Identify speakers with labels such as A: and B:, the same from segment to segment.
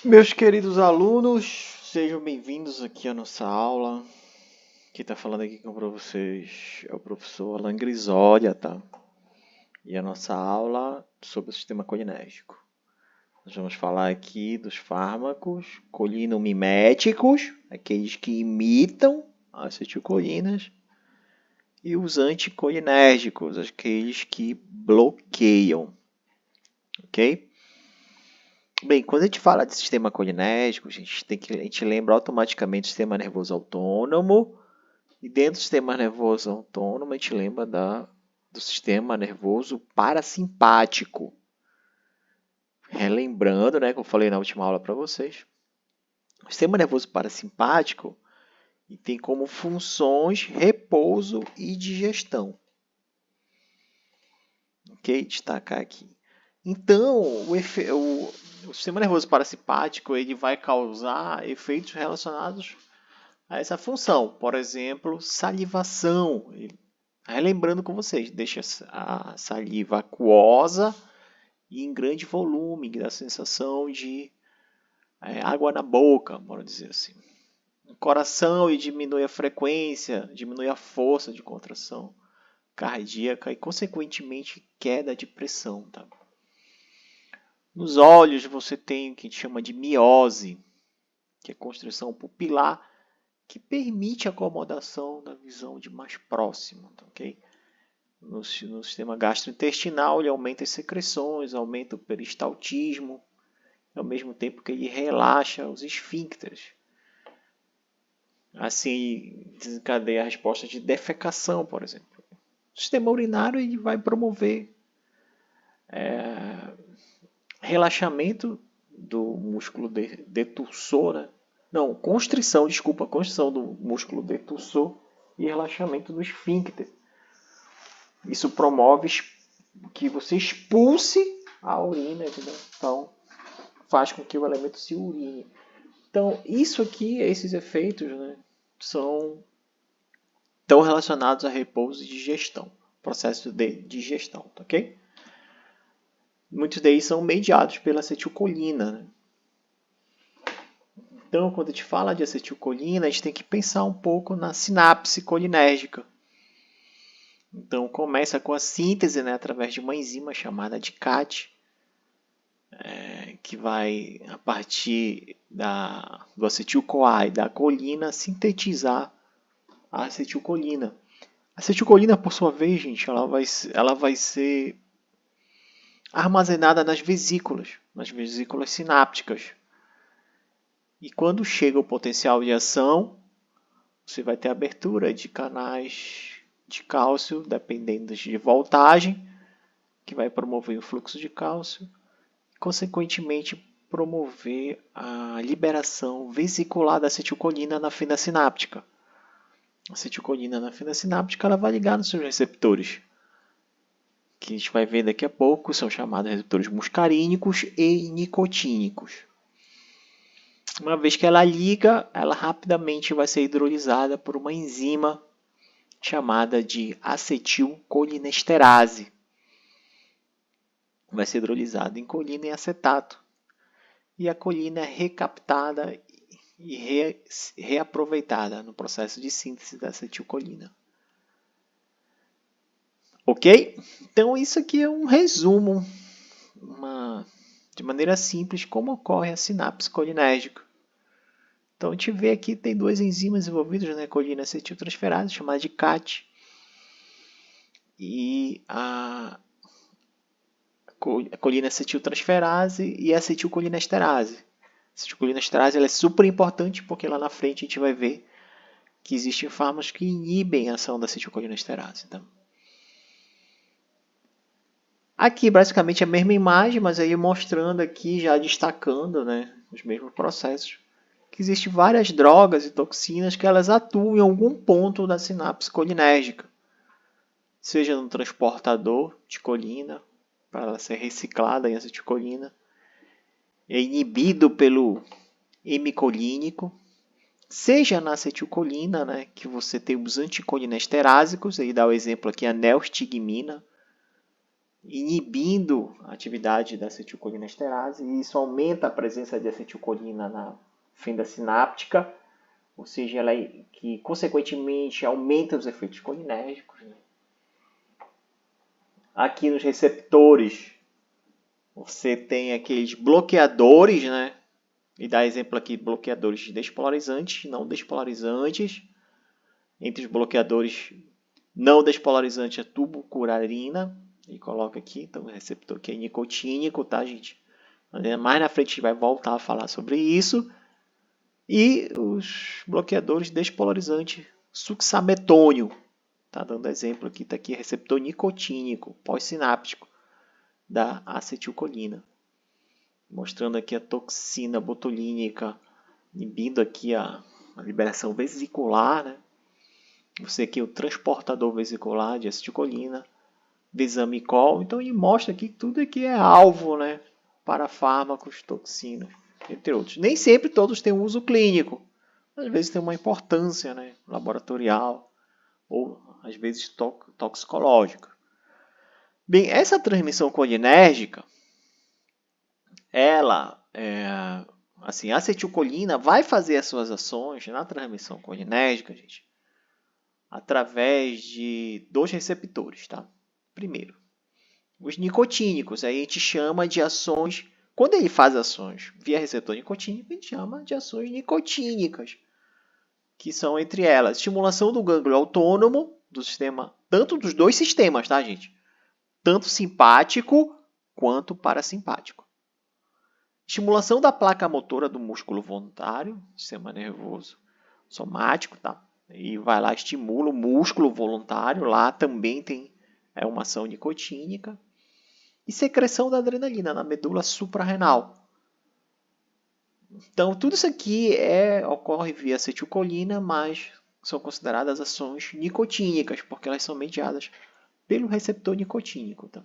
A: Meus queridos alunos, sejam bem-vindos aqui à nossa aula. Quem está falando aqui com vocês é o professor Alan Grisólia, tá? E a nossa aula sobre o sistema colinérgico. Nós vamos falar aqui dos fármacos colinamiméticos, aqueles que imitam as acetilcolinas, e os anticolinérgicos, aqueles que bloqueiam, ok? Bem, quando a gente fala de sistema colinérgico, a gente lembra automaticamente do sistema nervoso autônomo, e dentro do sistema nervoso autônomo a gente lembra do sistema nervoso parasimpático. Relembrando, né, que eu falei na última aula para vocês, o sistema nervoso parasimpático tem como funções repouso e digestão. Ok? Destacar aqui. Então, o sistema nervoso parasimpático ele vai causar efeitos relacionados a essa função. Por exemplo, salivação. Relembrando com vocês, deixa a saliva aquosa e em grande volume, dá a sensação de água na boca, vamos dizer assim. O coração e diminui a frequência, diminui a força de contração cardíaca e, consequentemente, queda de pressão. Tá? Nos olhos você tem o que a gente chama de miose, que é constrição pupilar, que permite a acomodação da visão de mais próximo. Tá, okay? No sistema gastrointestinal, ele aumenta as secreções, aumenta o peristaltismo, ao mesmo tempo que ele relaxa os esfíncteres. Assim, desencadeia a resposta de defecação, por exemplo. O sistema urinário ele vai promover relaxamento do músculo detursor, né? Não, constrição do músculo detursor e relaxamento do esfíncter. Isso promove que você expulse a urina, entendeu? Então, faz com que o elemento se urine. Então, isso aqui, esses efeitos, né, estão relacionados a repouso e digestão, processo de digestão, tá, ok? Muitos deles são mediados pela acetilcolina. Né? Então, quando a gente fala de acetilcolina, a gente tem que pensar um pouco na sinapse colinérgica. Então, começa com a síntese, né, através de uma enzima chamada de CAT, que vai, a partir do acetil-CoA e da colina, sintetizar a acetilcolina. A acetilcolina, por sua vez, gente, ela vai ser armazenada nas vesículas sinápticas. E quando chega o potencial de ação, você vai ter abertura de canais de cálcio, dependendo de voltagem, que vai promover o fluxo de cálcio, e, consequentemente, promover a liberação vesicular da acetilcolina na fenda sináptica. A acetilcolina na fenda sináptica ela vai ligar nos seus receptores, que a gente vai ver daqui a pouco, são chamados receptores muscarínicos e nicotínicos. Uma vez que ela liga, ela rapidamente vai ser hidrolisada por uma enzima chamada de acetilcolinesterase. Vai ser hidrolisada em colina e acetato. E a colina é recaptada e reaproveitada no processo de síntese da acetilcolina. Ok? Então isso aqui é um resumo, de maneira simples, como ocorre a sinapse colinérgica. Então a gente vê aqui tem duas enzimas envolvidas na colina acetiltransferase, chamada de CAT, e a colina acetiltransferase e a acetilcolinesterase. A acetilcolinesterase ela é super importante porque lá na frente a gente vai ver que existem fármacos que inibem a ação da acetilcolinesterase. Então, aqui basicamente a mesma imagem, mas aí mostrando aqui, já destacando, né, os mesmos processos, que existem várias drogas e toxinas que elas atuam em algum ponto da sinapse colinérgica, seja no transportador de colina, para ela ser reciclada em acetilcolina, é inibido pelo hemicolínico, seja na acetilcolina, né, que você tem os anticolinesterásicos, aí dá o exemplo aqui a neostigmina, inibindo a atividade da acetilcolinesterase, e isso aumenta a presença de acetilcolina na fenda sináptica, ou seja, ela que consequentemente aumenta os efeitos colinérgicos. Né? Aqui nos receptores, você tem aqueles bloqueadores, né? E dá exemplo aqui, bloqueadores despolarizantes, não despolarizantes. Entre os bloqueadores não despolarizante é tubucurarina. E coloca aqui, então o receptor que é nicotínico, tá, gente? Mais na frente a gente vai voltar a falar sobre isso. E os bloqueadores despolarizantes, succinamidônio. Tá dando exemplo aqui, tá aqui receptor nicotínico, pós-sináptico da acetilcolina. Mostrando aqui a toxina botulínica, inibindo aqui a liberação vesicular, né? Você aqui o transportador vesicular de acetilcolina, desamicol. Então ele mostra aqui que tudo aqui é alvo, né? Para fármacos, toxinas, entre outros. Nem sempre todos têm um uso clínico. Às vezes tem uma importância, né? Laboratorial ou às vezes toxicológica. Bem, essa transmissão colinérgica, ela, assim, a acetilcolina vai fazer as suas ações na transmissão colinérgica, gente, através de dois receptores, tá? Primeiro, os nicotínicos, aí a gente chama de ações, quando ele faz ações via receptor nicotínico, a gente chama de ações nicotínicas, que são entre elas estimulação do gânglio autônomo do sistema, tanto dos dois sistemas, tá, gente? Tanto simpático quanto parasimpático. Estimulação da placa motora do músculo voluntário, sistema nervoso somático, tá? E vai lá, estimula o músculo voluntário, lá também tem uma ação nicotínica. E secreção da adrenalina na medula suprarrenal. Então, tudo isso aqui ocorre via acetilcolina, mas são consideradas ações nicotínicas, porque elas são mediadas pelo receptor nicotínico. Tá?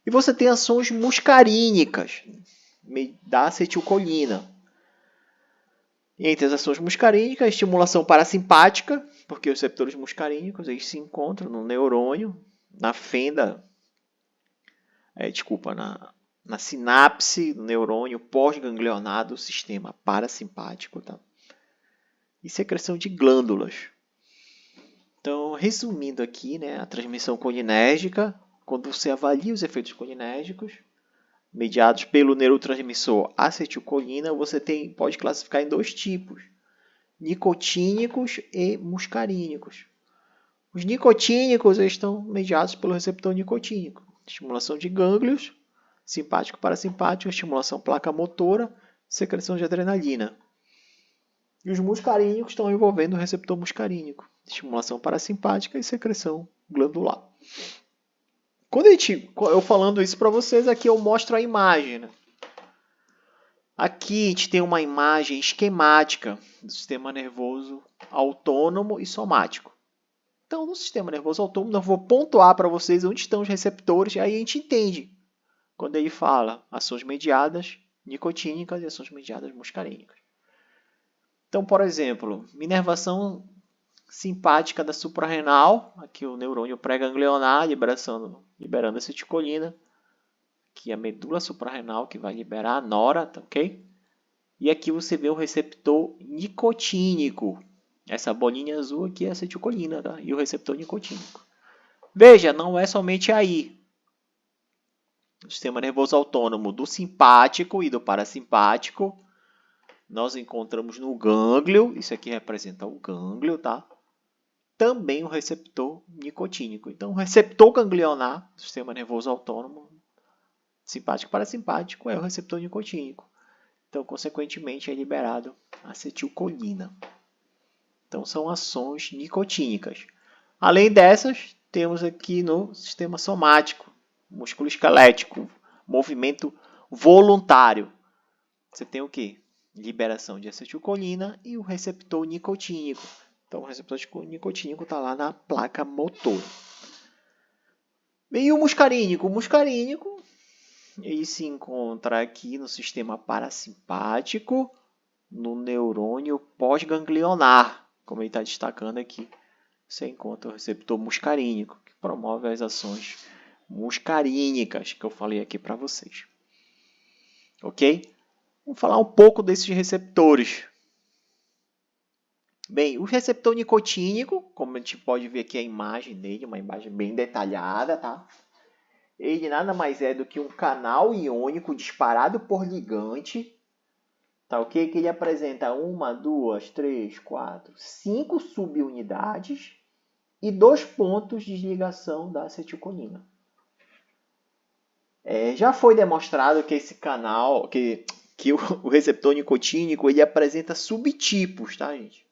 A: E você tem ações muscarínicas da acetilcolina. Entre as ações muscarínicas, a estimulação parasimpática, porque os receptores muscarínicos eles se encontram no neurônio, na fenda, na sinapse do neurônio pós-ganglionado do sistema parasimpático. Tá? E secreção de glândulas. Então, resumindo aqui, né, a transmissão colinérgica, quando você avalia os efeitos colinérgicos, mediados pelo neurotransmissor acetilcolina, você pode classificar em dois tipos, nicotínicos e muscarínicos. Os nicotínicos estão mediados pelo receptor nicotínico, estimulação de gânglios, simpático parasimpático, estimulação placa motora, secreção de adrenalina. E os muscarínicos estão envolvendo o receptor muscarínico, estimulação parasimpática e secreção glandular. Quando eu falando isso para vocês, aqui eu mostro a imagem. Né? Aqui a gente tem uma imagem esquemática do sistema nervoso autônomo e somático. Então, no sistema nervoso autônomo, eu vou pontuar para vocês onde estão os receptores, aí a gente entende quando ele fala ações mediadas nicotínicas e ações mediadas muscarínicas. Então, por exemplo, inervação simpática da suprarrenal, aqui o neurônio pré-ganglionar liberando acetilcolina, aqui a medula suprarrenal que vai liberar a nora, tá, ok? E aqui você vê o receptor nicotínico. Essa bolinha azul aqui é acetilcolina, tá? E o receptor nicotínico. Veja, não é somente aí. O sistema nervoso autônomo do simpático e do parasimpático. Nós encontramos no gânglio, isso aqui representa o gânglio, tá? Também o receptor nicotínico. Então, o receptor ganglionar do sistema nervoso autônomo, simpático e parasimpático, é o receptor nicotínico. Então, consequentemente, é liberado acetilcolina. Então, são ações nicotínicas. Além dessas, temos aqui no sistema somático, músculo esquelético, movimento voluntário. Você tem o quê? Liberação de acetilcolina e o receptor nicotínico. Então, o receptor nicotínico está lá na placa motora. E o muscarínico? O muscarínico ele se encontra aqui no sistema parasimpático, no neurônio pós-ganglionar. Como ele está destacando aqui, você encontra o receptor muscarínico, que promove as ações muscarínicas, que eu falei aqui para vocês. Ok? Vamos falar um pouco desses receptores. Bem, o receptor nicotínico, como a gente pode ver aqui a imagem dele, uma imagem bem detalhada, tá? Ele nada mais é do que um canal iônico disparado por ligante, tá ok? Que ele apresenta 1, 2, 3, 4, 5 subunidades e 2 pontos de ligação da acetilcolina. Já foi demonstrado que esse canal, que o receptor nicotínico, ele apresenta subtipos, tá, gente?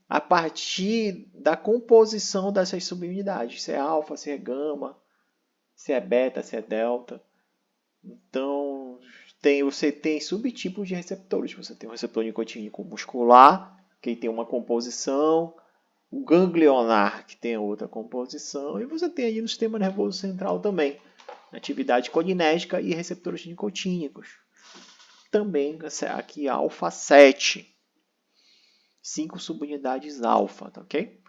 A: A partir da composição dessas subunidades, se é alfa, se é gama, se é beta, se é delta. Então, você tem subtipos de receptores. Você tem o receptor nicotínico muscular, que tem uma composição, o ganglionar, que tem outra composição, e você tem aí no sistema nervoso central também atividade colinérgica e receptores nicotínicos. Também aqui alfa 7. 5 subunidades alfa, tá ok?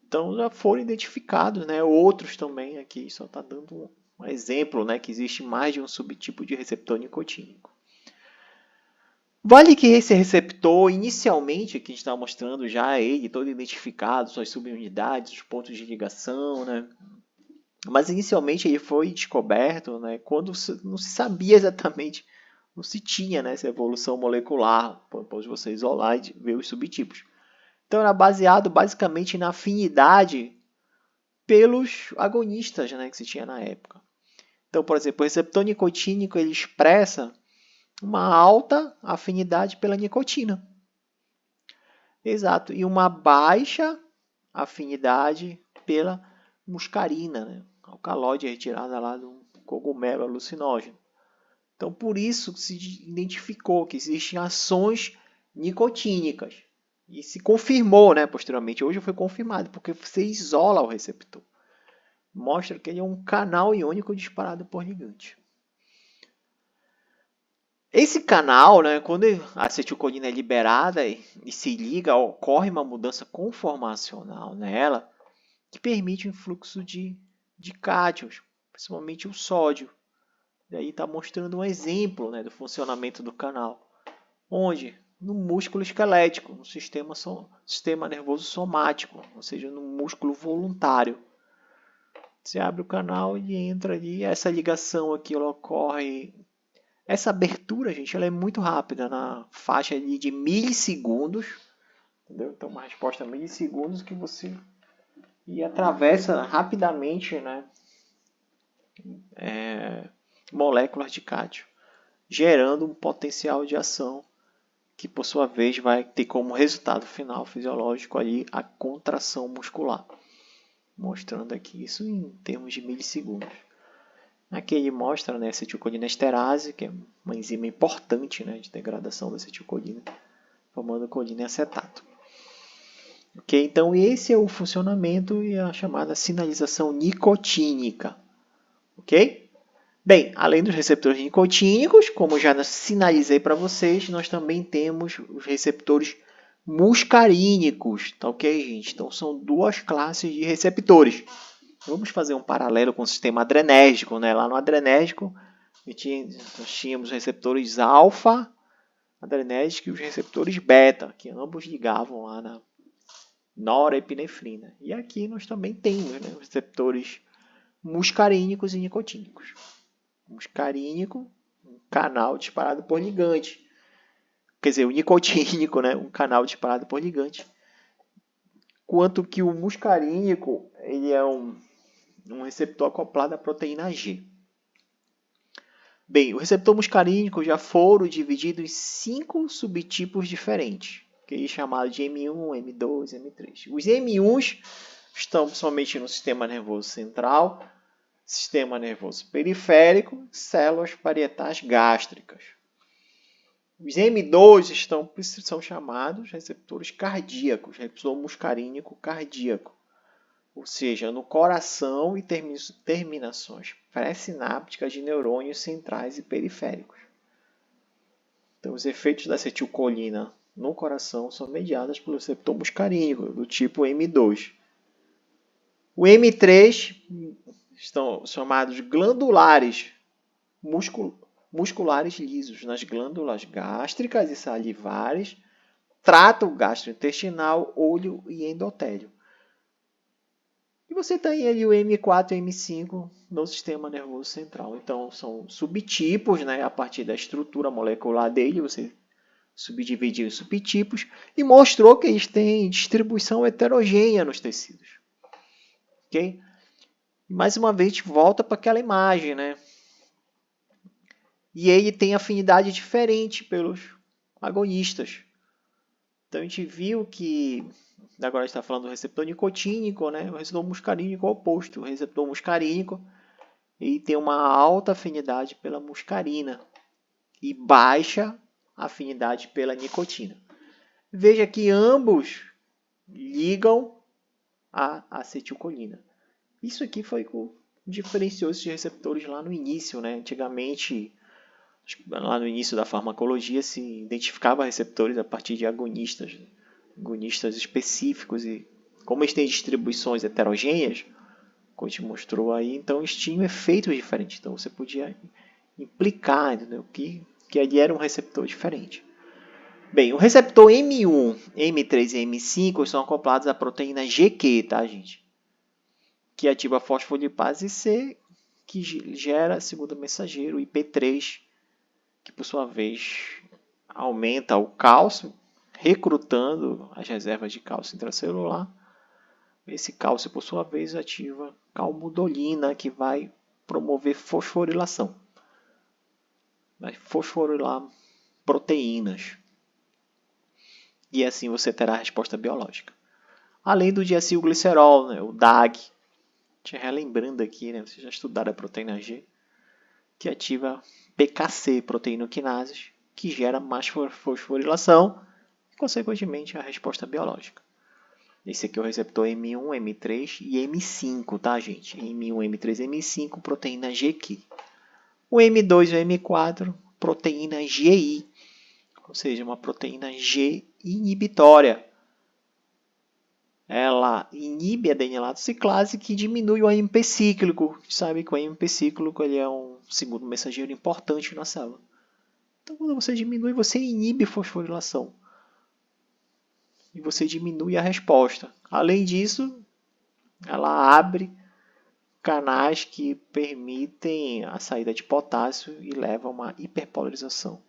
A: Então já foram identificados, né? Outros também aqui, só está dando um exemplo, né? Que existe mais de um subtipo de receptor nicotínico. Vale que esse receptor, inicialmente, que a gente está mostrando já ele todo identificado, suas subunidades, os pontos de ligação, né? Mas inicialmente ele foi descoberto, né, quando não se sabia exatamente, não se tinha, né, essa evolução molecular, para você isolar e ver os subtipos. Então era baseado basicamente na afinidade pelos agonistas, né, que se tinha na época. Então, por exemplo, o receptor nicotínico ele expressa uma alta afinidade pela nicotina. Exato, e uma baixa afinidade pela muscarina, né? Alcaloide retirada lá do cogumelo alucinógeno. Então, por isso se identificou que existem ações nicotínicas. E se confirmou, né, posteriormente. Hoje foi confirmado, porque você isola o receptor. Mostra que ele é um canal iônico disparado por ligante. Esse canal, né, quando a acetilcolina é liberada e se liga, ocorre uma mudança conformacional nela, que permite o influxo de cátions, principalmente o sódio. E aí está mostrando um exemplo, né, do funcionamento do canal. Onde? No músculo esquelético, no sistema nervoso somático, ou seja, no músculo voluntário. Você abre o canal e entra ali. Essa ligação aqui ela ocorre. Essa abertura, gente, ela é muito rápida, na faixa ali de milissegundos. Entendeu? Então, uma resposta a milissegundos que você atravessa rapidamente, né, moléculas de cátio, gerando um potencial de ação que, por sua vez, vai ter como resultado final fisiológico ali a contração muscular. Mostrando aqui isso em termos de milissegundos. Aqui ele mostra, né, a acetilcolinesterase, que é uma enzima importante, né, de degradação da acetilcolina, formando colina e acetato. Ok, então esse é o funcionamento e a chamada sinalização nicotínica. Ok? Bem, além dos receptores nicotínicos, como já sinalizei para vocês, nós também temos os receptores muscarínicos, tá ok, gente? Então são duas classes de receptores. Vamos fazer um paralelo com o sistema adrenérgico, né? Lá no adrenérgico, nós tínhamos receptores alfa adrenérgicos e os receptores beta, que ambos ligavam lá na norepinefrina. E aqui nós também temos, né, os receptores muscarínicos e nicotínicos. Muscarínico, um canal disparado por ligante. Quer dizer, o nicotínico, né, um canal disparado por ligante. Quanto que o muscarínico ele é um receptor acoplado à proteína G. Bem, o receptor muscarínico já foram divididos em 5 subtipos diferentes, que é chamado de M1, M2, M3. Os M1s estão principalmente no sistema nervoso central, sistema nervoso periférico, células parietais gástricas. Os M2 são chamados receptores cardíacos, receptor muscarínico cardíaco, ou seja, no coração e terminações pré-sinápticas de neurônios centrais e periféricos. Então, os efeitos da acetilcolina no coração são mediados pelo receptor muscarínico, do tipo M2. O M3 estão chamados glandulares musculares lisos nas glândulas gástricas e salivares, trato gastrointestinal, olho e endotélio. E você tem ali o M4 e M5 no sistema nervoso central. Então, são subtipos, né, a partir da estrutura molecular dele, você subdividiu em subtipos e mostrou que eles têm distribuição heterogênea nos tecidos. Ok? Mais uma vez, a gente volta para aquela imagem, né? E ele tem afinidade diferente pelos agonistas. Então, a gente viu que, agora a gente está falando do receptor nicotínico, né? O receptor muscarínico é o oposto. O receptor muscarínico ele tem uma alta afinidade pela muscarina e baixa afinidade pela nicotina. Veja que ambos ligam a acetilcolina. Isso aqui foi o que diferenciou esses receptores lá no início, né? Antigamente, lá no início da farmacologia, se identificava receptores a partir de agonistas específicos, e como eles têm distribuições heterogêneas, como a gente mostrou aí, então eles tinham efeitos diferentes. Então você podia implicar, entendeu? Que ali era um receptor diferente. Bem, o receptor M1, M3 e M5 são acoplados à proteína GQ, tá, gente? Que ativa a fosfolipase C, que gera, segundo o mensageiro, IP3, que por sua vez aumenta o cálcio, recrutando as reservas de cálcio intracelular. Esse cálcio, por sua vez, ativa calmodulina, que vai promover fosforilação. Vai fosforilar proteínas. E assim você terá a resposta biológica. Além do diacilglicerol, né, o DAG. Te relembrando aqui, né, vocês já estudaram a proteína G, que ativa PKC, proteinoquinases, que gera mais fosforilação e, consequentemente, a resposta biológica. Esse aqui é o receptor M1, M3 e M5, tá, gente? M1, M3 e M5, proteína GQ. O M2 e o M4, proteína GI, ou seja, uma proteína G inibitória. Ela inibe a adenilato ciclase, que diminui o AMP cíclico. A gente sabe que o AMP cíclico ele é um segundo mensageiro importante na célula. Então, quando você diminui, você inibe a fosforilação. E você diminui a resposta. Além disso, ela abre canais que permitem a saída de potássio e leva a uma hiperpolarização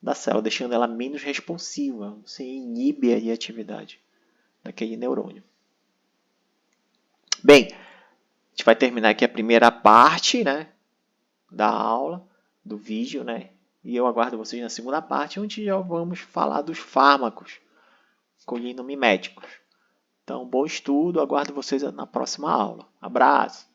A: da célula, deixando ela menos responsiva. Você inibe a atividade daquele neurônio. Bem, a gente vai terminar aqui a primeira parte, né, da aula, do vídeo, né? E eu aguardo vocês na segunda parte, onde já vamos falar dos fármacos colinomiméticos. Então, bom estudo, aguardo vocês na próxima aula. Abraço!